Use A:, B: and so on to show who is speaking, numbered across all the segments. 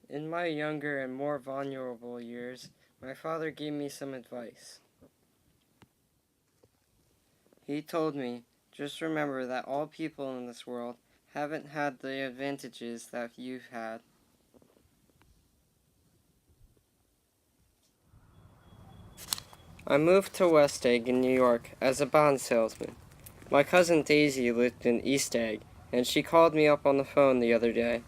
A: In my younger and more vulnerable years, my father gave me some advice. He told me, just remember that all people in this world haven't had the advantages that you've had. I moved to West Egg in New York as a bond salesman. My cousin Daisy lived in East Egg, and she called me up on the phone the other day.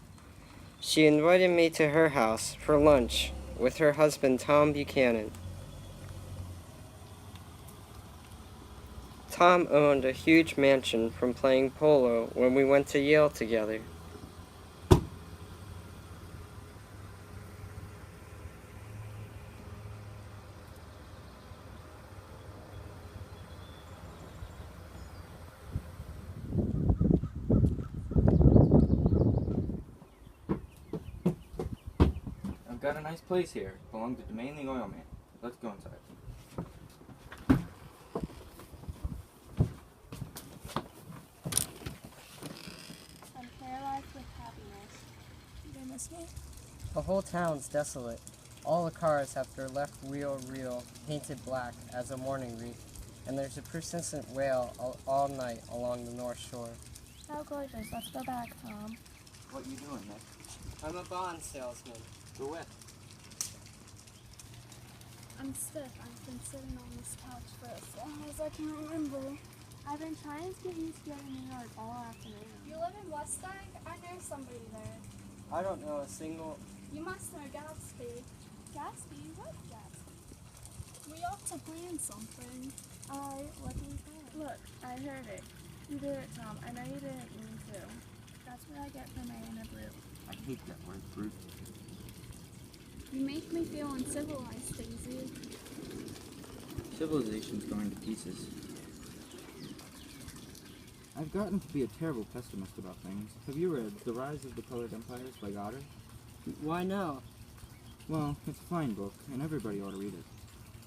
A: She invited me to her house for lunch with her husband Tom Buchanan. Tom owned a huge mansion from playing polo when we went to Yale together.
B: I've got a nice place here. Belonged to Domain the oil man. Let's go inside.
C: I'm paralyzed with happiness. You gonna miss me?
A: The whole town's desolate. All the cars have their left wheel painted black as a mourning wreath, and there's a persistent wail all night along the North Shore.
C: How gorgeous. Let's go back, Tom.
B: What you doing, Nick?
A: I'm a bond salesman.
B: Go with.
C: I'm stiff. I've been sitting on this couch for as long as I can remember. I've been trying to get used to getting New York all afternoon. You live in West Egg? I know somebody there.
A: I don't know a single...
C: You must know Gatsby. Gatsby? What Gatsby? We ought to plan something. Alright, what do we plan? Look, I heard it. You did it, Tom. I know you didn't mean to. That's what I get for Meghan and Blue.
B: I hate that word, brute.
C: You make me feel uncivilized, Daisy.
B: Civilization's going to pieces. I've gotten to be a terrible pessimist about things. Have you read The Rise of the Colored Empires by Goddard?
A: Why no?
B: Well, it's a fine book, and everybody ought to read it.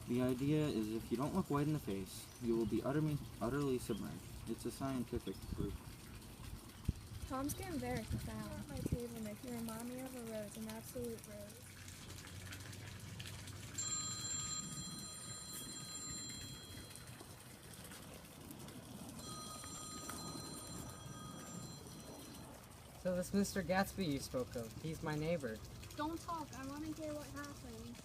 B: The idea is if you don't look white in the face, you will be utterly submerged. It's a scientific proof.
C: Tom's getting very profound. At my table, Nick, you remind me of a rose, an absolute rose.
A: So this Mr. Gatsby you spoke of, he's my neighbor.
C: Don't talk. I want to hear what happens.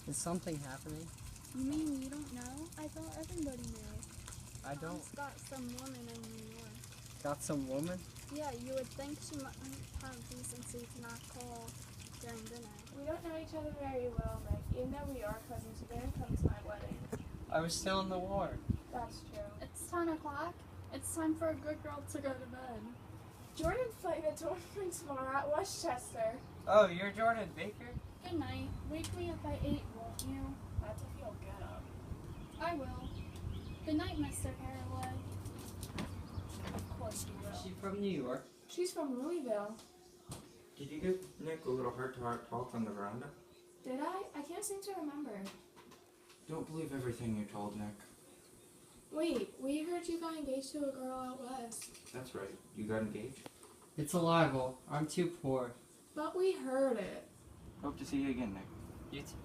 A: Is something happening?
C: You mean you don't know? I thought everybody knew.
A: I don't.
C: Tom's got some woman in New York.
A: Got some woman?
C: Yeah, you would think she might have decency to not call during dinner.
D: We don't know each other very well, Nick. Even though we are cousins, you didn't come to my wedding.
A: I was still in the war.
D: That's true.
C: It's 10 o'clock. It's time for a good girl to go to bed.
D: Jordan's playing a tournament tomorrow at Westchester.
A: Oh, you're Jordan Baker?
C: Good night. Wake me up at 8, won't you?
D: That's if you'll get up.
C: I will. Good night, Mr. Caraway.
D: Of course you
A: Is
D: will.
A: she from New York?
D: She's from Louisville.
B: Did you give Nick a little heart-to-heart talk on the veranda?
D: Did I? I can't seem to remember.
B: Don't believe everything you're told, Nick.
D: Wait, we heard you got engaged to a girl out west.
B: That's right. You got engaged?
A: It's a libel. I'm too poor.
D: But we heard it.
B: Hope to see you again, Nick.
A: You too.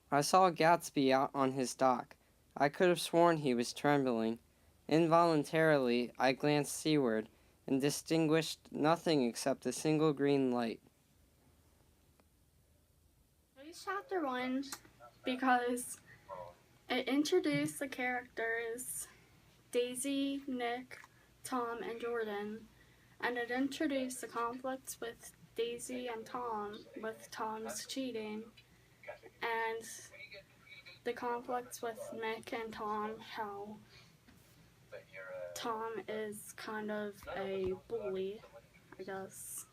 A: I saw Gatsby out on his dock. I could have sworn he was trembling. Involuntarily, I glanced seaward and distinguished nothing except a single green light.
C: Today's chapter 1 because it introduced the characters Daisy, Nick, Tom, and Jordan, and it introduced the conflicts with Daisy and Tom with Tom's cheating, and the conflicts with Nick and Tom, how is kind of a bully, I guess.